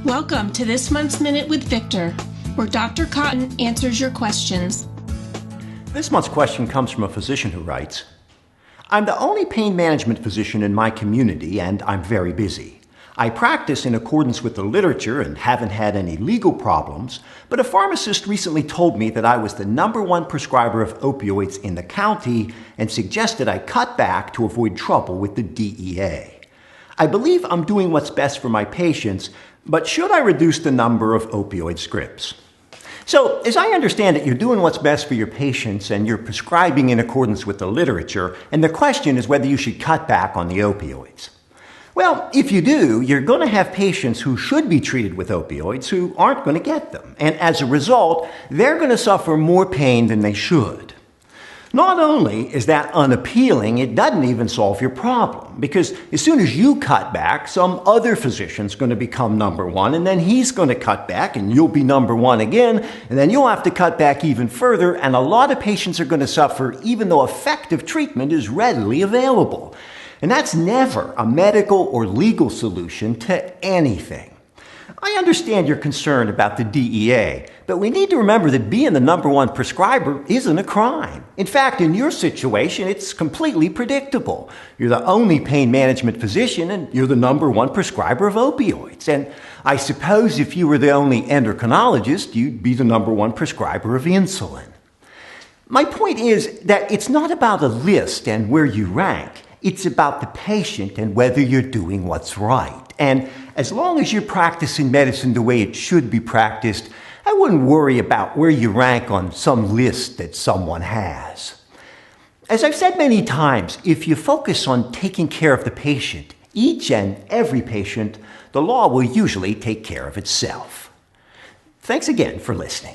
Welcome to this month's Minute with Victor, where Dr. Cotton answers your questions. This month's question comes from a physician who writes, I'm the only pain management physician in my community, and I'm very busy. I practice in accordance with the literature and haven't had any legal problems, but a pharmacist recently told me that I was the #1 prescriber of opioids in the county and suggested I cut back to avoid trouble with the DEA. I believe I'm doing what's best for my patients, but should I reduce the number of opioid scripts? So, as I understand it, you're doing what's best for your patients and you're prescribing in accordance with the literature, and the question is whether you should cut back on the opioids. Well, if you do, you're going to have patients who should be treated with opioids who aren't going to get them, and as a result, they're going to suffer more pain than they should. Not only is that unappealing, it doesn't even solve your problem, because as soon as you cut back, some other physician's going to become #1, and then he's going to cut back, and you'll be #1 again, and then you'll have to cut back even further, and a lot of patients are going to suffer even though effective treatment is readily available. And that's never a medical or legal solution to anything. I understand your concern about the DEA, but we need to remember that being the #1 prescriber isn't a crime. In fact, in your situation, it's completely predictable. You're the only pain management physician, and you're the #1 prescriber of opioids. And I suppose if you were the only endocrinologist, you'd be the #1 prescriber of insulin. My point is that it's not about a list and where you rank. It's about the patient and whether you're doing what's right. And as long as you're practicing medicine the way it should be practiced, I wouldn't worry about where you rank on some list that someone has. As I've said many times, if you focus on taking care of the patient, each and every patient, the law will usually take care of itself. Thanks again for listening.